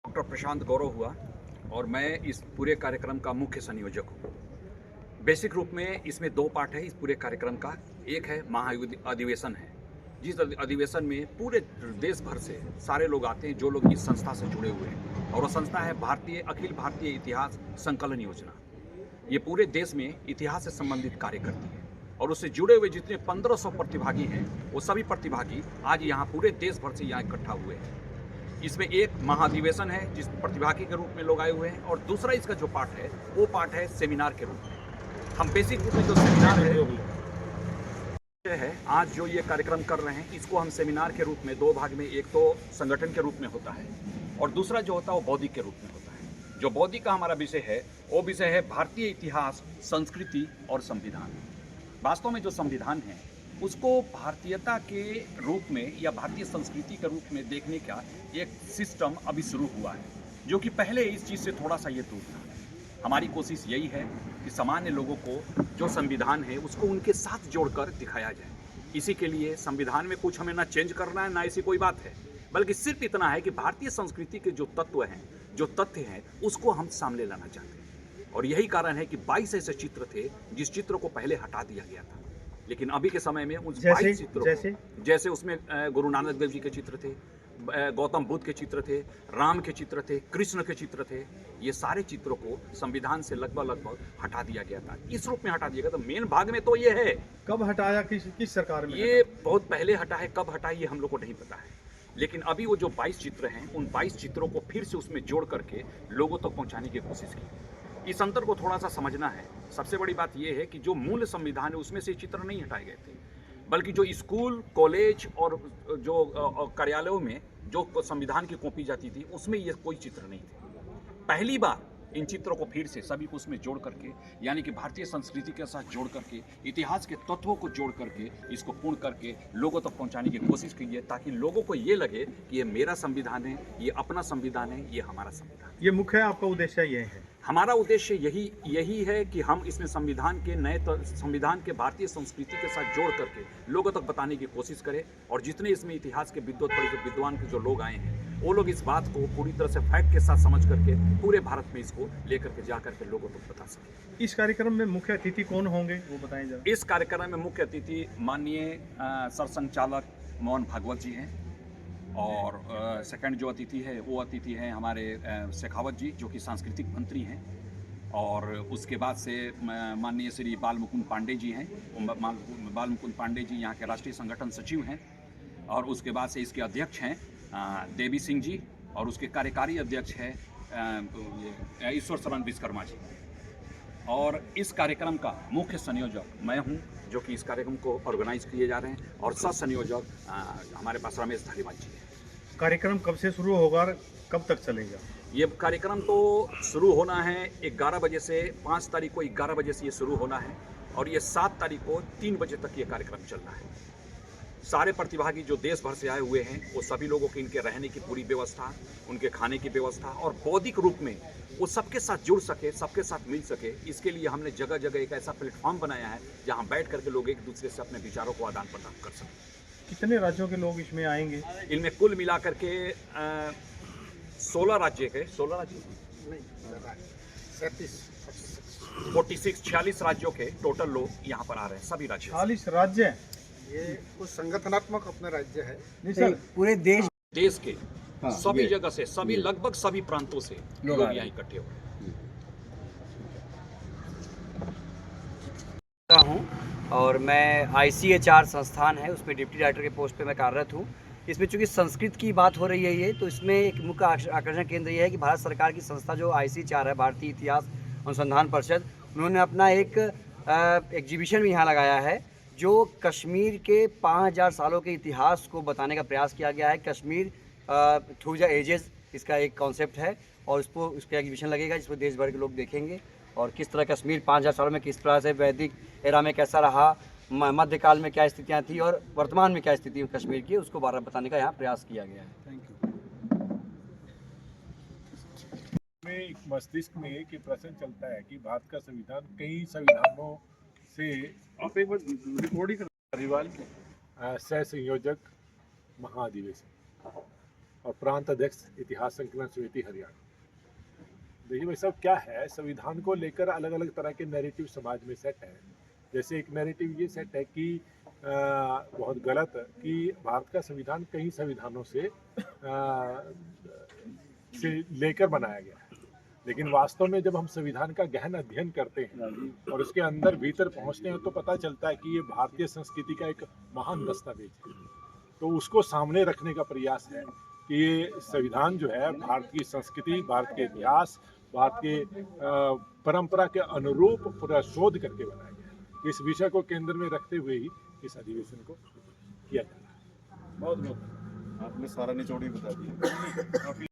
Doctor प्रशांत गौरव हुआ और मैं इस पूरे कार्यक्रम का मुख्य संयोजक हूँ। बेसिक रूप में इसमें दो पार्ट है इस पूरे कार्यक्रम का। एक है महाअधिवेशन है, जिस अधिवेशन में पूरे देश भर से सारे लोग आते हैं जो लोग इस संस्था से जुड़े हुए हैं, और वो संस्था है अखिल भारतीय इतिहास संकलन योजना। ये पूरे देश में इतिहास से संबंधित कार्य करती है और उससे जुड़े हुए जितने 1500 प्रतिभागी हैं वो सभी प्रतिभागी आज यहाँ पूरे देश भर से यहाँ इकट्ठा हुए हैं। इसमें एक महाअधिवेशन है जिस प्रतिभागी के रूप में लोग आए हुए हैं, और दूसरा इसका जो पार्ट है वो पार्ट है सेमिनार के रूप में। हम बेसिक रूप में जो सेमिनार है आज जो ये कार्यक्रम कर रहे हैं इसको हम सेमिनार के रूप में दो भाग में, एक तो संगठन के रूप में होता है और दूसरा जो होता है वो बौद्धिक के रूप में होता है। जो बौद्धिक का हमारा विषय है वो विषय है भारतीय इतिहास, संस्कृति और संविधान। वास्तव में जो संविधान है उसको भारतीयता के रूप में या भारतीय संस्कृति के रूप में देखने का एक सिस्टम अभी शुरू हुआ है, जो कि पहले इस चीज़ से थोड़ा सा ये दूर था। हमारी कोशिश यही है कि सामान्य लोगों को जो संविधान है उसको उनके साथ जोड़कर दिखाया जाए। इसी के लिए संविधान में कुछ हमें ना चेंज करना है ना ऐसी कोई बात है, बल्कि सिर्फ इतना है कि भारतीय संस्कृति के जो तत्व हैं, जो तथ्य हैं, उसको हम सामने लाना चाहते हैं। और यही कारण है कि 22 ऐसे चित्र थे जिस चित्र को पहले हटा दिया गया था, लेकिन अभी के समय में उस 22 चित्रों जैसे उसमें गुरु नानक देव जी के चित्र थे, गौतम बुद्ध के चित्र थे, राम के चित्र थे, कृष्ण के चित्र थे, ये सारे चित्रों को संविधान से लगभग हटा दिया गया था। इस रूप में हटा दिया गया। तो मेन भाग में तो ये है। कब हटाया, किस सरकार में? ये बहुत पहले हटा है, कब हटा ये हम लोग को नहीं पता है, लेकिन अभी वो जो 22 चित्र हैं उन 22 चित्रों को फिर से उसमें जोड़ करके लोगों तक पहुंचाने की कोशिश की। इस अंतर को थोड़ा सा समझना है। सबसे बड़ी बात यह है कि जो मूल संविधान है उसमें से चित्र नहीं हटाए गए थे, बल्कि जो स्कूल, कॉलेज और जो कार्यालयों में जो संविधान की कॉपी जाती थी उसमें ये कोई चित्र नहीं थे। पहली बार इन चित्रों को फिर से सभी को उसमें जोड़ करके, यानी कि भारतीय संस्कृति के साथ जोड़ करके, इतिहास के तत्वों को जोड़ करके इसको पूर्ण करके लोगों तक पहुंचाने की कोशिश की है, ताकि लोगों को ये लगे कि ये मेरा संविधान है, ये अपना संविधान है, ये हमारा संविधान। ये मुख्य आपका उद्देश्य ये है? हमारा उद्देश्य यही है कि हम इसमें संविधान के भारतीय संस्कृति के साथ जोड़ करके लोगों तक बताने की कोशिश करें, और जितने इसमें इतिहास के विद्वान के जो लोग आए हैं वो लोग इस बात को पूरी तरह से फैक्ट के साथ समझ करके पूरे भारत में इसको लेकर के जा करके लोगों तक बता सकें। इस कार्यक्रम में मुख्य अतिथि कौन होंगे वो बताएं जरा। इस कार्यक्रम में मुख्य अतिथि माननीय सरसंघचालक मोहन भागवत जी हैं, और सेकंड जो अतिथि है वो अतिथि हैं हमारे शेखावत जी जो कि सांस्कृतिक मंत्री हैं, और उसके बाद से माननीय श्री बाल मुकुंद पांडे जी हैं। बाल मुकुंद पांडे जी यहाँ के राष्ट्रीय संगठन सचिव हैं, और उसके बाद से इसके अध्यक्ष हैं देवी सिंह जी, और उसके कार्यकारी अध्यक्ष हैं ईश्वर शरण विश्वकर्मा जी। और इस कार्यक्रम का मुख्य संयोजक मैं हूं, जो कि इस कार्यक्रम को ऑर्गेनाइज किए जा रहे हैं, और सह संयोजक हमारे पास रमेश धालीवाल जी हैं। कार्यक्रम कब से शुरू होगा, कब तक चलेगा? ये कार्यक्रम तो शुरू होना है 11 बजे से, 5 तारीख को 11 बजे से ये शुरू होना है, और ये 7 तारीख को 3 बजे तक ये कार्यक्रम चलना है। सारे प्रतिभागी जो देश भर से आए हुए हैं वो सभी लोगों के इनके रहने की पूरी व्यवस्था, उनके खाने की व्यवस्था, और बौद्धिक रूप में वो सबके साथ जुड़ सके, सबके साथ मिल सके, इसके लिए हमने जगह जगह एक ऐसा प्लेटफॉर्म बनाया है जहां बैठ करके लोग एक दूसरे से अपने विचारों को आदान प्रदान कर सकें। कितने राज्यों के लोग इसमें आएंगे? इनमें कुल मिलाकर के 16 राज्य के 46 राज्यों के टोटल लोग यहाँ पर आ रहे हैं, सभी राज्य। 40 राज्य? ये कुछ संगठनात्मक अपने राज्य है। नहीं सर, पूरे देश के सभी जगह से, सभी लगभग सभी प्रांतों से लोग यहाँ इकट्ठे हुए हूँ, और मैं ICHR संस्थान है उसमें डिप्टी डायरेक्टर के पोस्ट पे मैं कार्यरत हूँ। इसमें चूँकि संस्कृत की बात हो रही है ये, तो इसमें एक मुख्य आकर्षण केंद्र ये है कि भारत सरकार की संस्था जो ICHR है, भारतीय इतिहास अनुसंधान परिषद, उन्होंने अपना एक एग्जीबिशन भी यहाँ लगाया है जो कश्मीर के 5000 सालों के इतिहास को बताने का प्रयास किया गया है। कश्मीर थ्रू द एजेस इसका एक कॉन्सेप्ट है, और उसका एग्जीबिशन लगेगा जिसमें देश भर के लोग देखेंगे और किस तरह कश्मीर 5000 सालों में किस तरह से वैदिक एरा में कैसा रहा, मध्यकाल में क्या स्थितियाँ थी और वर्तमान में क्या स्थिति है कश्मीर की, उसको बार बताने का यहाँ प्रयास किया गया है। में एक मस्तिष्क में एक प्रश्न चलता है कि भारत का संविधान कई संविधानों से आप एक बार रिकॉर्डिंग परिवार सह संयोजक महाअधिवेशन और प्रांत अध्यक्ष इतिहास संकलन समिति हरियाणा। देखिए भाई साहब, क्या है, संविधान को लेकर अलग अलग तरह के नैरेटिव समाज में सेट है। जैसे एक नैरेटिव ये सेट है कि बहुत गलत कि भारत का संविधान कई संविधानों से लेकर बनाया गया है, लेकिन वास्तव में जब हम संविधान का गहन अध्ययन करते हैं और उसके अंदर भीतर पहुंचते हैं तो पता चलता है कि ये भारतीय संस्कृति का एक महान दस्तावेज है। तो उसको सामने रखने का प्रयास है कि ये संविधान जो है भारत की संस्कृति, भारत के इतिहास, भारत के परंपरा के अनुरूप पूरा शोध करके बनाया गया है। इस विषय को केंद्र में रखते हुए ही इस अधिवेशन को किया जा रहा है। बहुत आपने सारा निचोड़ ही बता दिया।